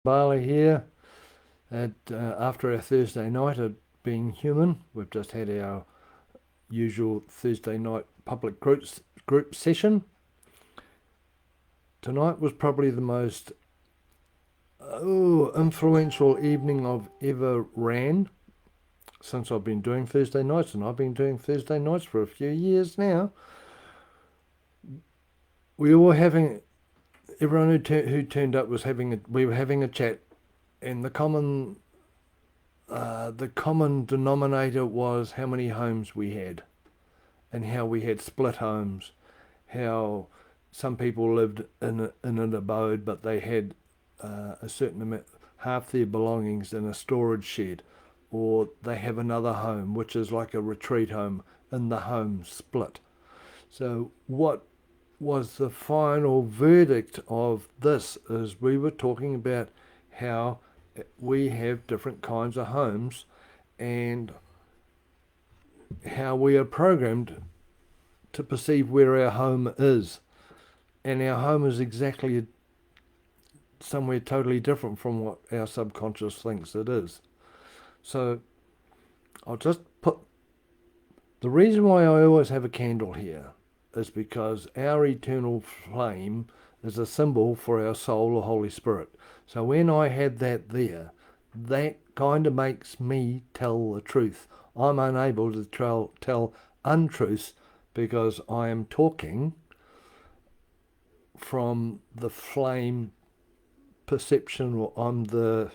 Bali here after our Thursday night at Being Human. We've just had our usual Thursday night public group session. Tonight was probably the most influential evening I've ever ran since I've been doing Thursday nights, and I've been doing Thursday nights for a few years now. We were having everyone who turned up was we were having a chat, and the common denominator was how many homes we had and how we had split homes, how some people lived in an abode but they had a certain amount, half their belongings in a storage shed, or they have another home which is like a retreat home, and the home split. So what was the final verdict of this is we were talking about how we have different kinds of homes and how we are programmed to perceive where our home is. And our home is exactly somewhere totally different from what our subconscious thinks it is. So I'll just put the reason why I always have a candle here is because our eternal flame is a symbol for our soul or Holy Spirit. So when I had that there, that kind of makes me tell the truth. I'm unable to tell untruths because I am talking from the flame perception, or I'm the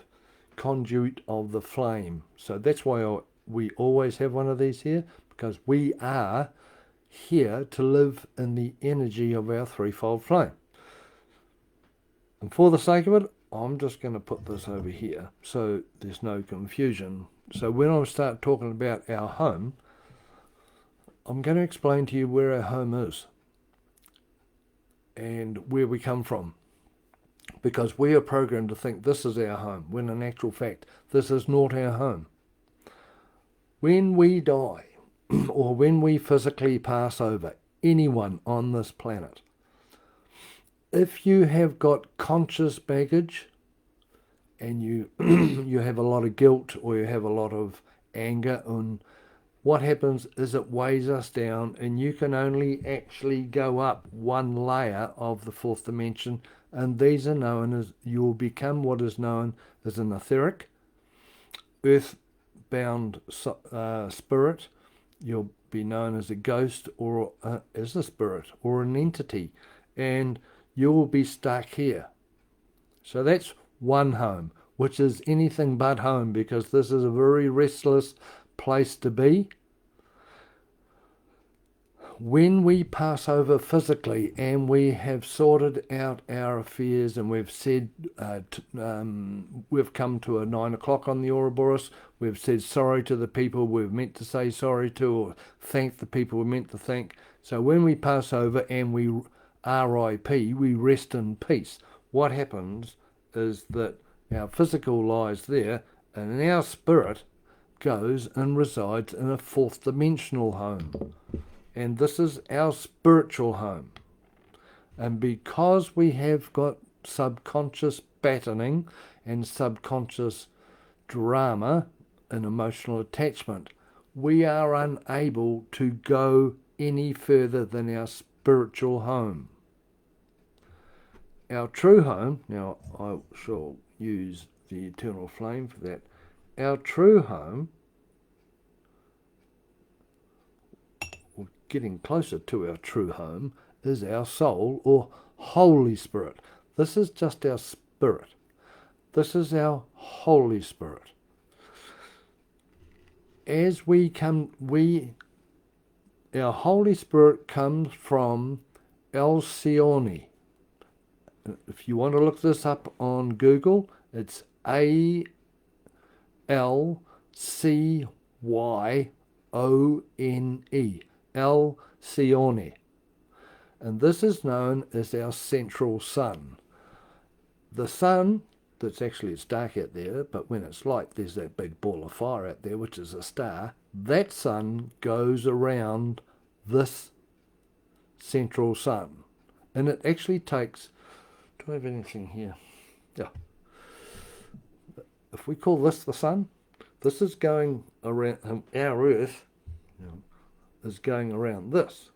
conduit of the flame. So that's why we always have one of these here, because we are here to live in the energy of our threefold flame. And for the sake of it, I'm just going to put this over here so there's no confusion. So when I start talking about our home, I'm going to explain to you where our home is and where we come from. Because we are programmed to think this is our home, when in actual fact, this is not our home. When we die, or when we physically pass over, anyone on this planet, if you have got conscious baggage and you you have a lot of guilt or you have a lot of anger, and what happens is it weighs us down, and you can only actually go up one layer of the fourth dimension, and these are known as, you'll become what is known as an etheric, earth-bound spirit. You'll be known as a ghost, or as a spirit or an entity, and you will be stuck here. So that's one home, which is anything but home, because this is a very restless place to be. When we pass over physically and we have sorted out our affairs and we've said, we've come to a 9 o'clock on the Ouroboros, we've said sorry to the people we've meant to say sorry to, or thanked the people we meant to thank. So when we pass over and we RIP, we rest in peace. What happens is that our physical lies there, and our spirit goes and resides in a fourth dimensional home. And this is our spiritual home. And because we have got subconscious patterning and subconscious drama and emotional attachment, we are unable to go any further than our spiritual home. Our true home, now I shall use the eternal flame for that, our true home, getting closer to our true home, is our soul or Holy Spirit. This is just our spirit. This is our Holy Spirit. As our Holy Spirit comes from Alcyone. If you want to look this up on Google, it's Alcyone. Alcyone. And this is known as our central sun. The sun, it's dark out there, but when it's light, there's that big ball of fire out there, which is a star. That sun goes around this central sun. And it actually takes, do I have anything here? Yeah. if we call this the sun, this is going around, our Earth is going around this.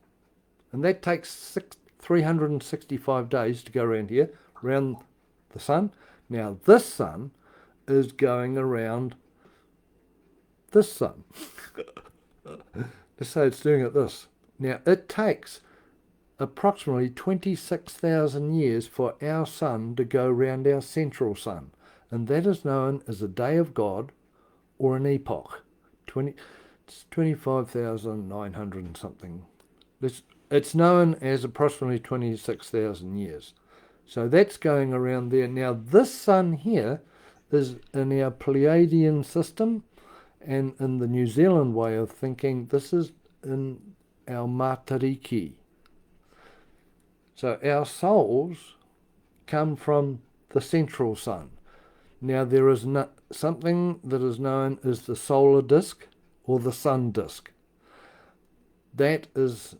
And that takes 365 days to go around here, around the sun. Now this sun is going around this sun. Let's say it's doing it this. Now it takes approximately 26,000 years for our sun to go round our central sun. And that is known as a day of God or an epoch. It's 25,900 and something. It's known as approximately 26,000 years. So that's going around there. Now this sun here is in our Pleiadian system, and in the New Zealand way of thinking, this is in our Matariki. So our souls come from the central sun. Now there is something that is known as the solar disk or the sun disk. That has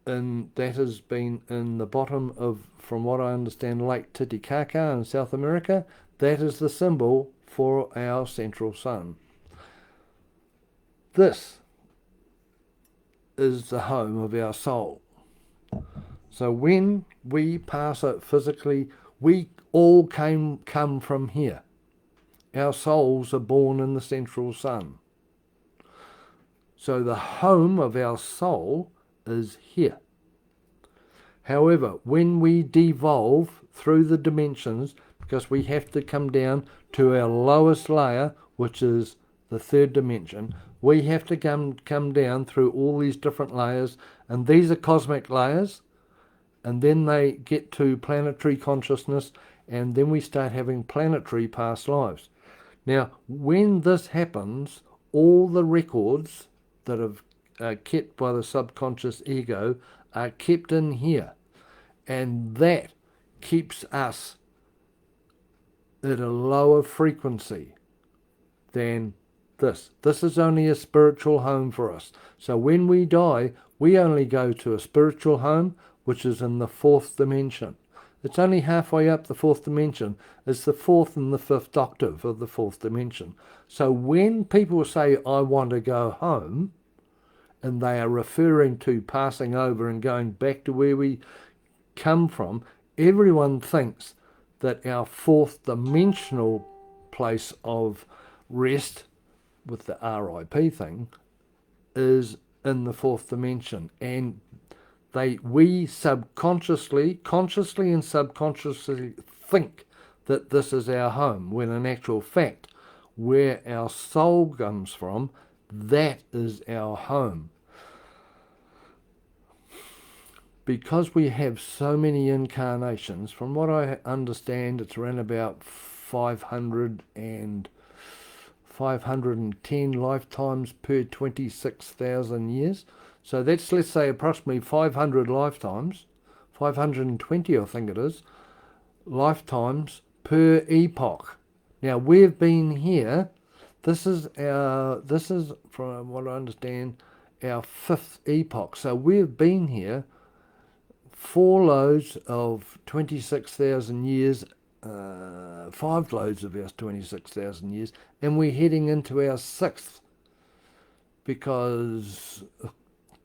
been in the bottom of, from what I understand, Lake Titicaca in South America. That is the symbol for our central sun. This is the home of our soul. So when we pass out physically, we all come from here. Our souls are born in the central sun. So the home of our soul is here. However, when we devolve through the dimensions, because we have to come down to our lowest layer, which is the third dimension, we have to come down through all these different layers, and these are cosmic layers, and then they get to planetary consciousness, and then we start having planetary past lives. Now, when this happens, all the records that are kept by the subconscious ego are kept in here, and that keeps us at a lower frequency than this. This is only a spiritual home for us. So when we die, we only go to a spiritual home, which is in the fourth dimension. It's only halfway up the fourth dimension. It's the fourth and the fifth octave of the fourth dimension. So when people say, I want to go home, and they are referring to passing over and going back to where we come from, everyone thinks that our fourth dimensional place of rest, with the RIP thing, is in the fourth dimension. And we subconsciously, consciously and subconsciously think that this is our home, when in actual fact, where our soul comes from, that is our home. Because we have so many incarnations, from what I understand, it's around about 510 lifetimes per 26,000 years. So that's, let's say, approximately 500 lifetimes, 520 I think it is, lifetimes per epoch. Now we've been here, this is from what I understand, our fifth epoch. So we've been here 4 loads of 26,000 years, 5 loads of our 26,000 years, and we're heading into our 6th, because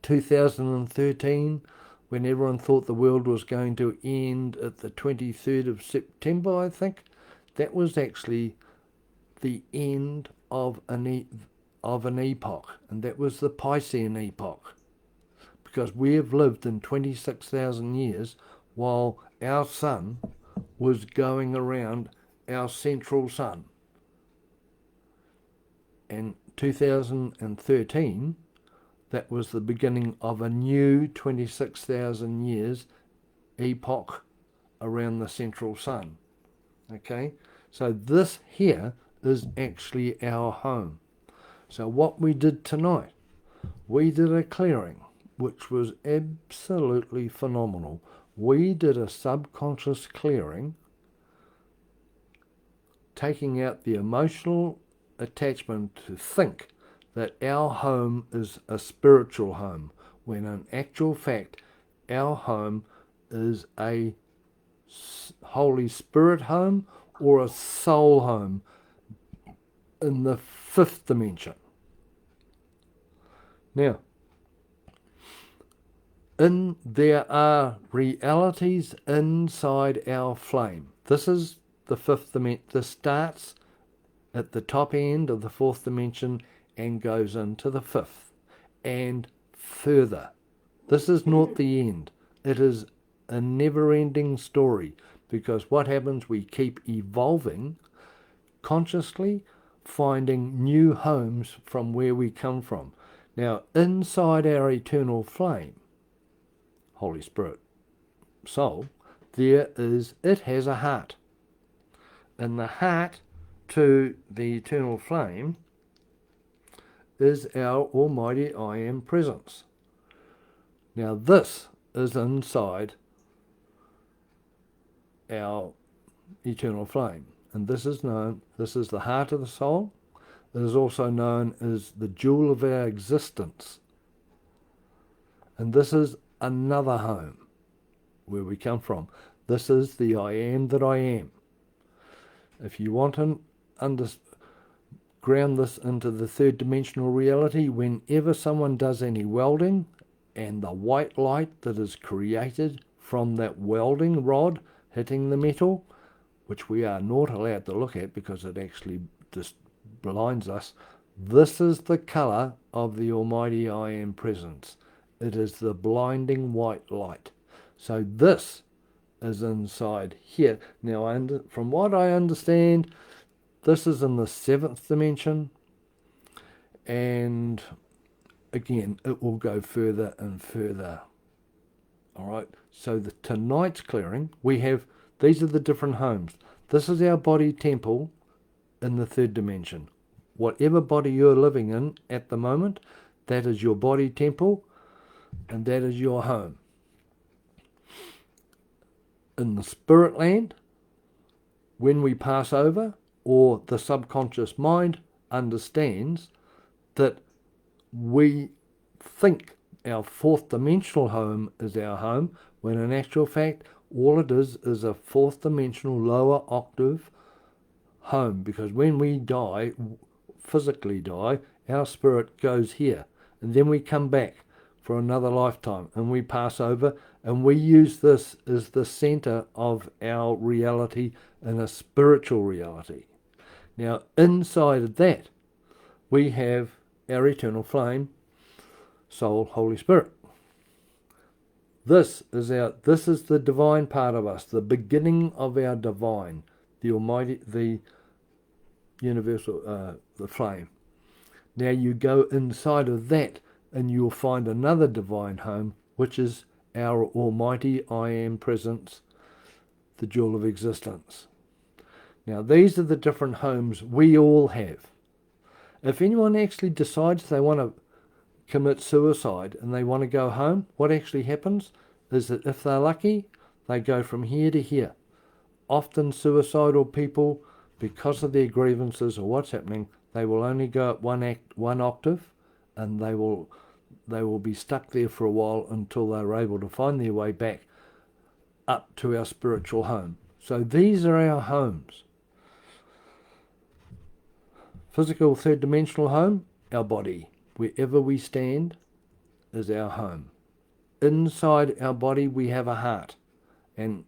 2013, when everyone thought the world was going to end at the 23rd of September, I think, that was actually the end of an epoch, and that was the Piscean epoch, because we have lived in 26,000 years while our sun was going around our central sun. And 2013, that was the beginning of a new 26,000 years epoch around the central sun. Okay, so this here is actually our home. So what we did tonight, we did a clearing, which was absolutely phenomenal. We did a subconscious clearing, taking out the emotional attachment to think that our home is a spiritual home, when in actual fact our home is a Holy Spirit home or a soul home, in the fifth dimension. Now, there are realities inside our flame. This is the fifth dimension. This starts at the top end of the fourth dimension and goes into the fifth and further. This is not the end. It is a never-ending story, because what happens, we keep evolving consciously, finding new homes from where we come from. Now, inside our eternal flame, Holy Spirit, soul, it has a heart. And the heart to the eternal flame is our almighty I Am presence. Now this is inside our eternal flame, and this is the heart of the soul. It is also known as the jewel of our existence, and this is another home where we come from. This is the I Am that I am. If you want to ground this into the third dimensional reality, whenever someone does any welding, and the white light that is created from that welding rod hitting the metal, which we are not allowed to look at because it actually just blinds us, this is the colour of the almighty I Am presence. It is the blinding white light. So this is inside here. Now, from what I understand, this is in the seventh dimension, and again, it will go further and further. All right, so tonight's clearing, these are the different homes. This is our body temple in the third dimension. Whatever body you're living in at the moment, that is your body temple, and that is your home. In the spirit land, when we pass over, or the subconscious mind understands that we think our fourth dimensional home is our home, when in actual fact all it is a fourth dimensional lower octave home, because when we die, physically die, our spirit goes here, and then we come back for another lifetime, and we pass over, and we use this as the center of our reality in a spiritual reality. Now, inside of that, we have our eternal flame, soul, Holy Spirit. This is the divine part of us, the beginning of our divine, the almighty, the universal, the flame. Now you go inside of that and you'll find another divine home, which is our almighty I Am presence, the jewel of existence. Now these are the different homes we all have. If anyone actually decides they want to commit suicide and they want to go home, what actually happens is that if they're lucky, they go from here to here. Often suicidal people, because of their grievances or what's happening, they will only go up one octave, and they will be stuck there for a while until they're able to find their way back up to our spiritual home. So these are our homes. Physical third dimensional home, our body. Wherever we stand is our home. Inside our body we have a heart, and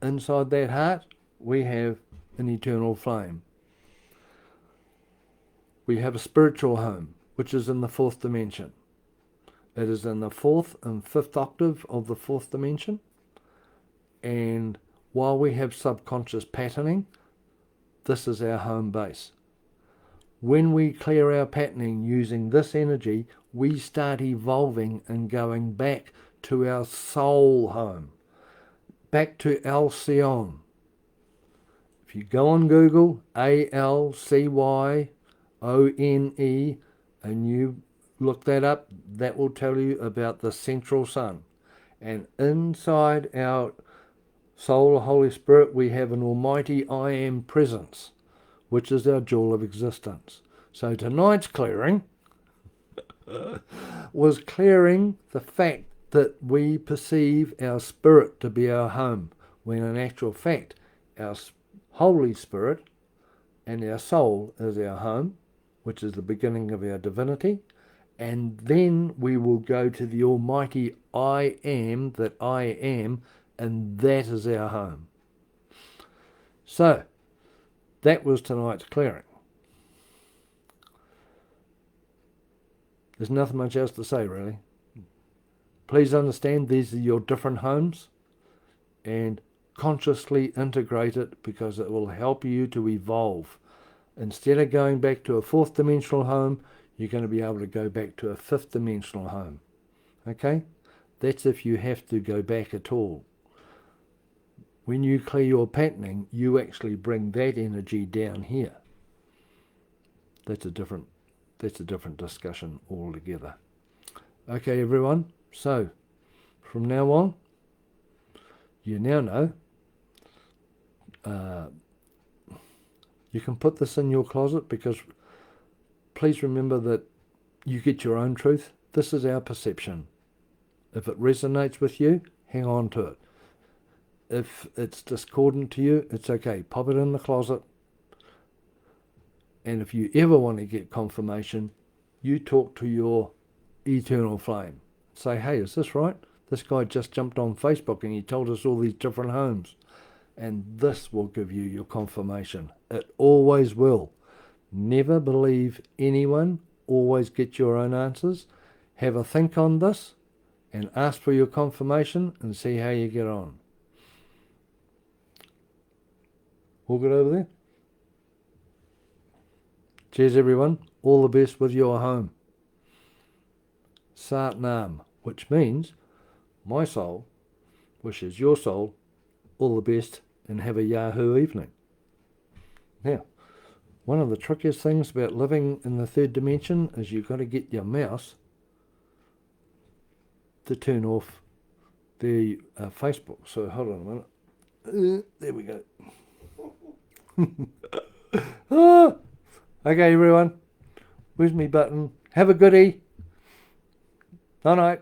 inside that heart we have an eternal flame. We have a spiritual home, which is in the fourth dimension. It is in the fourth and fifth octave of the fourth dimension, and while we have subconscious patterning, this is our home base. When we clear our patterning using this energy, we start evolving and going back to our soul home, back to Alcyone. If you go on Google, Alcyone, and you look that up, that will tell you about the central sun. And inside our soul, Holy Spirit, we have an almighty I Am presence, which is our jewel of existence. So tonight's clearing was clearing the fact that we perceive our spirit to be our home, when in actual fact our Holy Spirit and our soul is our home, which is the beginning of our divinity. And then we will go to the almighty I am that I am, and that is our home. So, that was tonight's clearing. There's nothing much else to say, really. Please understand these are your different homes, and consciously integrate it, because it will help you to evolve. Instead of going back to a fourth dimensional home, you're going to be able to go back to a fifth dimensional home. Okay? That's if you have to go back at all. When you clear your patterning, you actually bring that energy down here. That's a different discussion altogether. Okay, everyone. So, from now on, you now know. You can put this in your closet, because please remember that you get your own truth. This is our perception. If it resonates with you, hang on to it. If it's discordant to you, it's okay. Pop it in the closet. And if you ever want to get confirmation, you talk to your eternal flame. Say, hey, is this right? This guy just jumped on Facebook and he told us all these different homes. And this will give you your confirmation. It always will. Never believe anyone. Always get your own answers. Have a think on this and ask for your confirmation and see how you get on. All good over there? Cheers, everyone. All the best with your home. Sat Nam, which means my soul wishes your soul all the best and have a Yahoo evening. Now, one of the trickiest things about living in the third dimension is you've got to get your mouse to turn off the Facebook. So hold on a minute. There we go. Okay, everyone. Where's my button? Have a goodie. Night night.